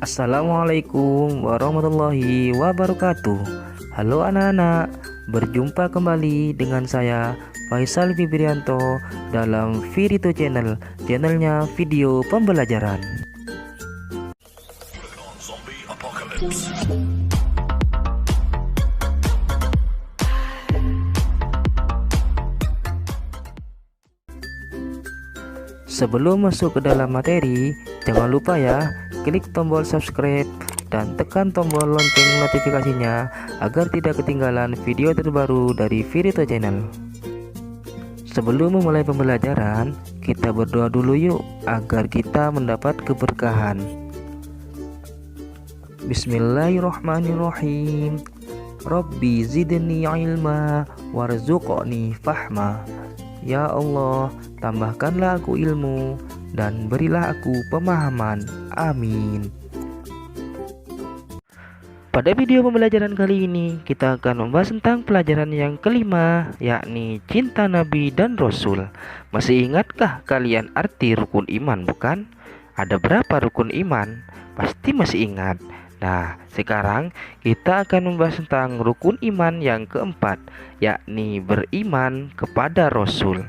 Assalamualaikum warahmatullahi wabarakatuh. Halo anak-anak, berjumpa kembali dengan saya Faisal Fibrianto dalam Virito Channel, channelnya video pembelajaran. Sebelum masuk ke dalam materi, jangan lupa ya, klik tombol subscribe dan tekan tombol lonceng notifikasinya agar tidak ketinggalan video terbaru dari Virito Channel. Sebelum memulai pembelajaran, kita berdoa dulu yuk agar kita mendapat keberkahan. Bismillahirrahmanirrahim. Rabbi zidni ilma warzuqni fahma. Ya Allah, tambahkanlah aku ilmu dan berilah aku pemahaman. Amin. Pada video pembelajaran kali ini, kita akan membahas tentang pelajaran yang kelima, yakni cinta Nabi dan Rasul. Masih ingatkah kalian arti rukun iman, bukan? Ada berapa rukun iman? Pasti masih ingat. Nah, sekarang kita akan membahas tentang rukun iman yang keempat, yakni beriman kepada Rasul.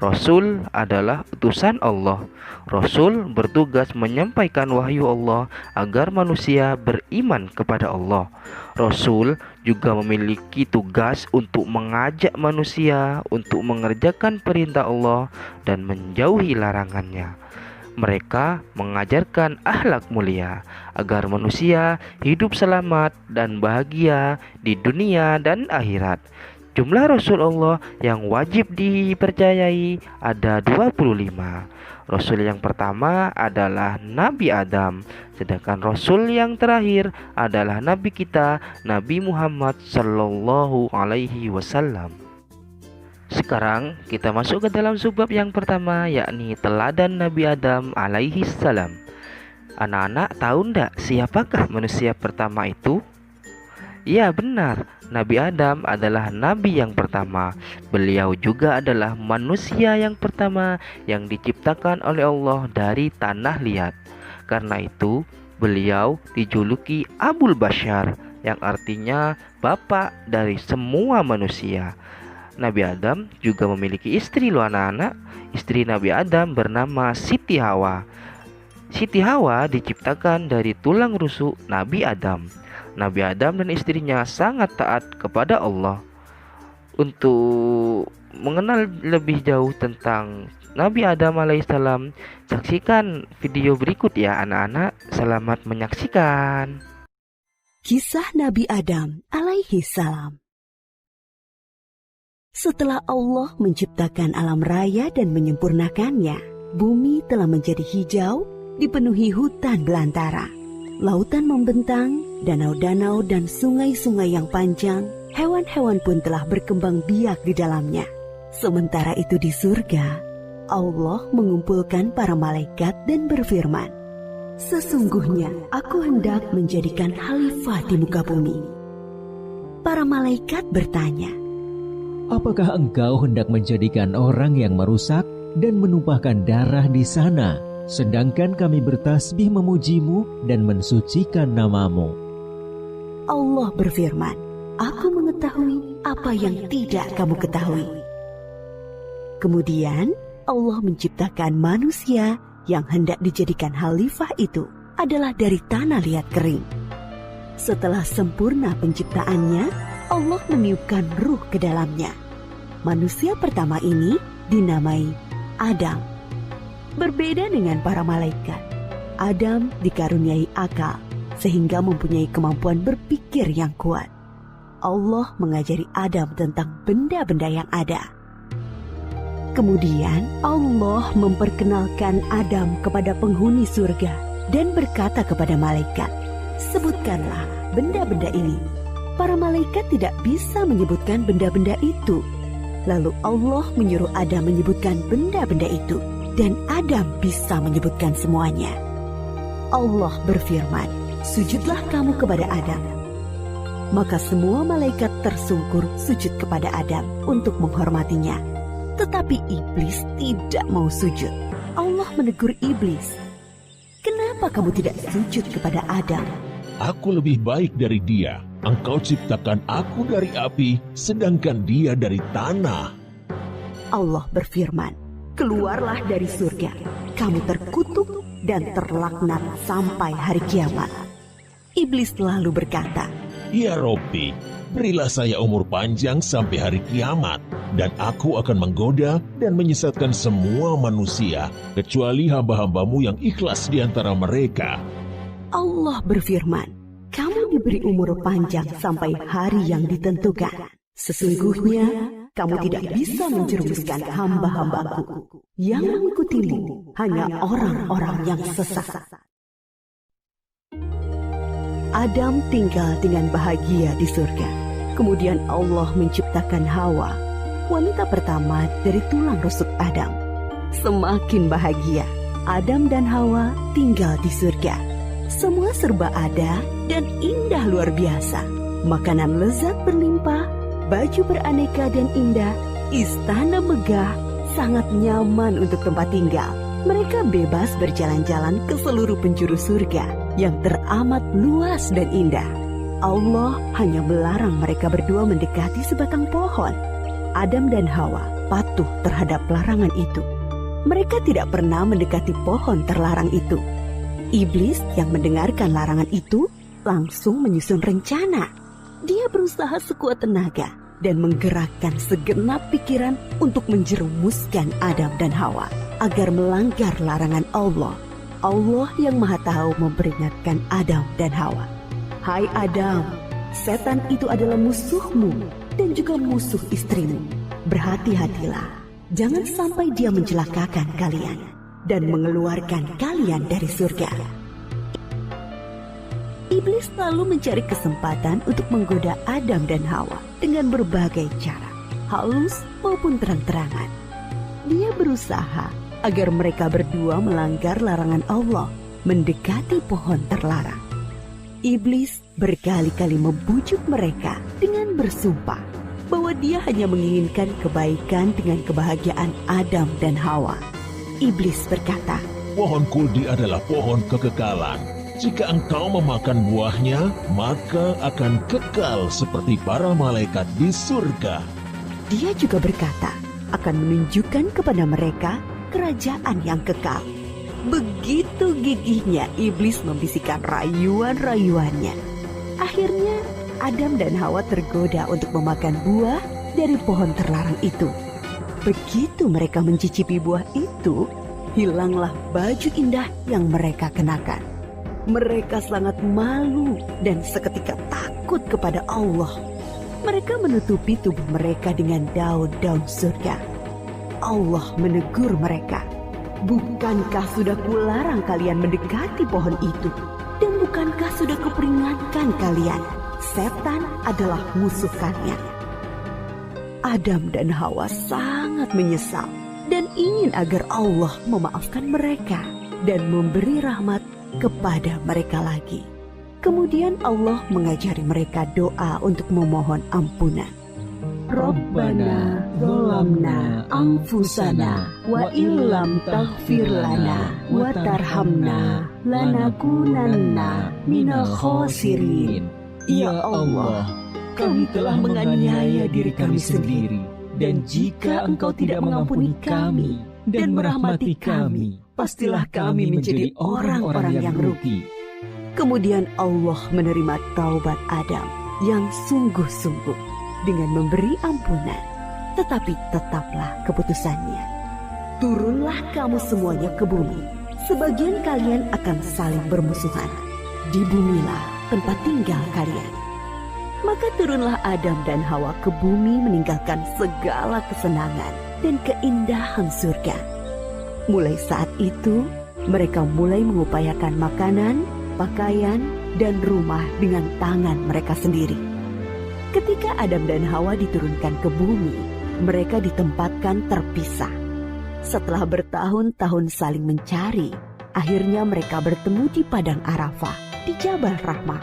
Rasul adalah utusan Allah. Rasul bertugas menyampaikan wahyu Allah agar manusia beriman kepada Allah. Rasul juga memiliki tugas untuk mengajak manusia untuk mengerjakan perintah Allah dan menjauhi larangannya. Mereka mengajarkan akhlak mulia agar manusia hidup selamat dan bahagia di dunia dan akhirat. Jumlah Rasul Allah yang wajib dipercayai ada 25. Rasul yang pertama adalah Nabi Adam, sedangkan Rasul yang terakhir adalah Nabi kita, Nabi Muhammad Sallallahu Alaihi Wasallam. Sekarang kita masuk ke dalam subbab yang pertama, yakni teladan Nabi Adam alaihi salam. Anak-anak tahu ndak siapakah manusia pertama itu? Ya benar, Nabi Adam adalah nabi yang pertama. Beliau juga adalah manusia yang pertama yang diciptakan oleh Allah dari tanah liat. Karena itu beliau dijuluki Abul Bashar, yang artinya bapak dari semua manusia. Nabi Adam juga memiliki istri loh anak-anak. Istri Nabi Adam bernama Siti Hawa. Siti Hawa diciptakan dari tulang rusuk Nabi Adam. Nabi Adam dan istrinya sangat taat kepada Allah. Untuk mengenal lebih jauh tentang Nabi Adam alaihissalam, saksikan video berikut ya anak-anak. Selamat menyaksikan. Kisah Nabi Adam alaihissalam. Setelah Allah menciptakan alam raya dan menyempurnakannya, bumi telah menjadi hijau, dipenuhi hutan belantara. Lautan membentang, danau-danau dan sungai-sungai yang panjang, hewan-hewan pun telah berkembang biak di dalamnya. Sementara itu di surga, Allah mengumpulkan para malaikat dan berfirman, "Sesungguhnya aku hendak menjadikan khalifah di muka bumi." Para malaikat bertanya, "Apakah engkau hendak menjadikan orang yang merusak dan menumpahkan darah di sana, sedangkan kami bertasbih memujimu dan mensucikan namamu?" Allah berfirman, "Aku mengetahui apa yang tidak kamu ketahui." Kemudian Allah menciptakan manusia yang hendak dijadikan khalifah itu adalah dari tanah liat kering. Setelah sempurna penciptaannya, Allah meniupkan ruh ke dalamnya. Manusia pertama ini dinamai Adam. Berbeda dengan para malaikat, Adam dikaruniai akal sehingga mempunyai kemampuan berpikir yang kuat. Allah mengajari Adam tentang benda-benda yang ada. Kemudian Allah memperkenalkan Adam kepada penghuni surga dan berkata kepada malaikat, "Sebutkanlah benda-benda ini." Para malaikat tidak bisa menyebutkan benda-benda itu. Lalu Allah menyuruh Adam menyebutkan benda-benda itu, dan Adam bisa menyebutkan semuanya. Allah berfirman, "Sujudlah kamu kepada Adam." Maka semua malaikat tersungkur sujud kepada Adam untuk menghormatinya. Tetapi iblis tidak mau sujud. Allah menegur iblis, "Kenapa Mengapa kamu tidak sujud kepada Adam? Aku lebih baik dari dia. Engkau ciptakan aku dari api, sedangkan dia dari tanah. Allah berfirman, keluarlah dari surga. Kamu terkutuk dan terlaknat sampai hari kiamat. Iblis lalu berkata, Ya Robbi, berilah saya umur panjang sampai hari kiamat, dan aku akan menggoda dan menyesatkan semua manusia, kecuali hamba-hambamu yang ikhlas di antara mereka. Allah berfirman, kamu diberi umur panjang sampai hari yang ditentukan. Sesungguhnya kamu tidak bisa menjerumuskan hamba-hambaku. Yang mengikutimu hanya orang-orang yang sesat. Adam tinggal dengan bahagia di surga. Kemudian Allah menciptakan Hawa, wanita pertama dari tulang rusuk Adam. Semakin bahagia, Adam dan Hawa tinggal di surga. Semua serba ada dan indah luar biasa. Makanan lezat berlimpah, baju beraneka dan indah, istana megah, sangat nyaman untuk tempat tinggal. Mereka bebas berjalan-jalan ke seluruh penjuru surga yang teramat luas dan indah. Allah hanya melarang mereka berdua mendekati sebatang pohon. Adam dan Hawa patuh terhadap larangan itu. Mereka tidak pernah mendekati pohon terlarang itu. Iblis yang mendengarkan larangan itu langsung menyusun rencana. Dia berusaha sekuat tenaga dan menggerakkan segenap pikiran untuk menjerumuskan Adam dan Hawa agar melanggar larangan Allah. Allah yang Maha Tahu memperingatkan Adam dan Hawa. Hai Adam, setan itu adalah musuhmu dan juga musuh istrimu. Berhati-hatilah, jangan sampai dia mencelakakan kalian dan mengeluarkan kalian dari surga. Iblis selalu mencari kesempatan untuk menggoda Adam dan Hawa dengan berbagai cara, halus maupun terang-terangan. Dia berusaha agar mereka berdua melanggar larangan Allah, mendekati pohon terlarang. Iblis berkali-kali membujuk mereka dengan bersumpah bahwa dia hanya menginginkan kebaikan dengan kebahagiaan Adam dan Hawa. Iblis berkata, Pohon kuldi adalah pohon kekekalan. Jika engkau memakan buahnya, maka akan kekal seperti para malaikat di surga. Dia juga berkata, akan menunjukkan kepada mereka kerajaan yang kekal. Begitu gigihnya iblis membisikkan rayuan-rayuannya. Akhirnya Adam dan Hawa tergoda untuk memakan buah dari pohon terlarang itu. Begitu mereka mencicipi buah itu, hilanglah baju indah yang mereka kenakan. Mereka sangat malu dan seketika takut kepada Allah. Mereka menutupi tubuh mereka dengan daun-daun surga. Allah menegur mereka, bukankah sudah kularang kalian mendekati pohon itu? Dan bukankah sudah kuperingatkan kalian, setan adalah musuh kalian? Adam dan Hawa sangat menyesal dan ingin agar Allah memaafkan mereka dan memberi rahmat kepada mereka lagi. Kemudian Allah mengajari mereka doa untuk memohon ampunan. Rabbana zalamna anfusana wa illam taghfir lana wa tarhamna lanakunanna minal khasirin. Ya Allah, kami telah menganiaya diri kami sendiri, dan jika Engkau tidak mengampuni kami dan merahmati kami, pastilah kami menjadi orang-orang yang rugi. Kemudian Allah menerima taubat Adam yang sungguh-sungguh dengan memberi ampunan, tetapi tetaplah keputusannya. Turunlah kamu semuanya ke bumi, sebagian kalian akan saling bermusuhan. Di bumilah tempat tinggal kalian. Maka turunlah Adam dan Hawa ke bumi meninggalkan segala kesenangan dan keindahan surga. Mulai saat itu, mereka mulai mengupayakan makanan, pakaian, dan rumah dengan tangan mereka sendiri. Ketika Adam dan Hawa diturunkan ke bumi, mereka ditempatkan terpisah. Setelah bertahun-tahun saling mencari, akhirnya mereka bertemu di Padang Arafah, di Jabal Rahmah.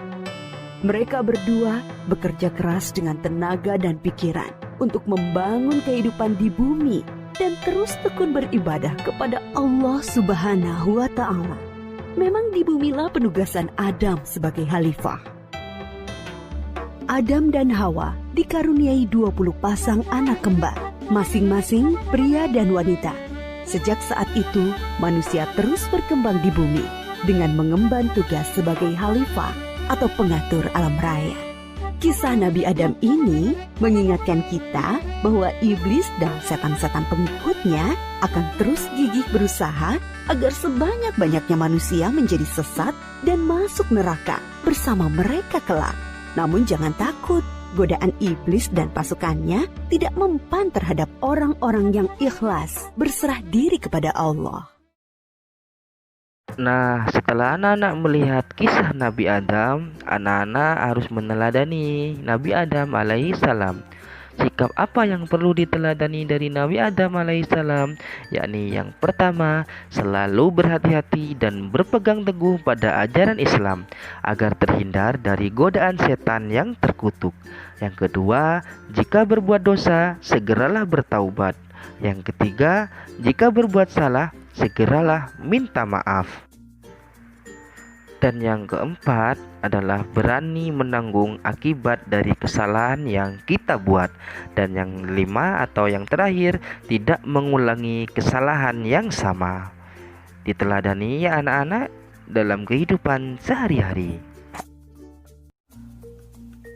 Mereka berdua bekerja keras dengan tenaga dan pikiran untuk membangun kehidupan di bumi dan terus tekun beribadah kepada Allah Subhanahu wa Ta'ala. Memang di bumilah penugasan Adam sebagai khalifah. Adam dan Hawa dikaruniai 20 pasang anak kembar, masing-masing pria dan wanita. Sejak saat itu, manusia terus berkembang di bumi dengan mengemban tugas sebagai khalifah atau pengatur alam raya. Kisah Nabi Adam ini mengingatkan kita bahwa iblis dan setan-setan pengikutnya akan terus gigih berusaha agar sebanyak-banyaknya manusia menjadi sesat dan masuk neraka bersama mereka kelak. Namun jangan takut, godaan iblis dan pasukannya tidak mempan terhadap orang-orang yang ikhlas berserah diri kepada Allah. Nah, setelah anak-anak melihat kisah Nabi Adam, anak-anak harus meneladani Nabi Adam alaihissalam. Sikap apa yang perlu diteladani dari Nabi Adam alaihissalam? Yakni yang pertama, selalu berhati-hati dan berpegang teguh pada ajaran Islam agar terhindar dari godaan setan yang terkutuk. Yang kedua, jika berbuat dosa, segeralah bertaubat. Yang ketiga, jika berbuat salah, segeralah minta maaf. Dan yang keempat adalah berani menanggung akibat dari kesalahan yang kita buat. Dan yang kelima atau yang terakhir, tidak mengulangi kesalahan yang sama. Diteladani ya anak-anak dalam kehidupan sehari-hari.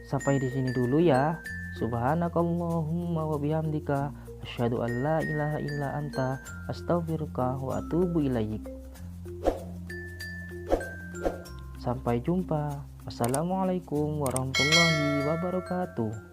Sampai di sini dulu ya. Subhanakallahumma wa bihamdika asyhadu an la ilaha illa anta astaghfiruka wa atubu ilaik. Sampai jumpa. Wassalamualaikum warahmatullahi wabarakatuh.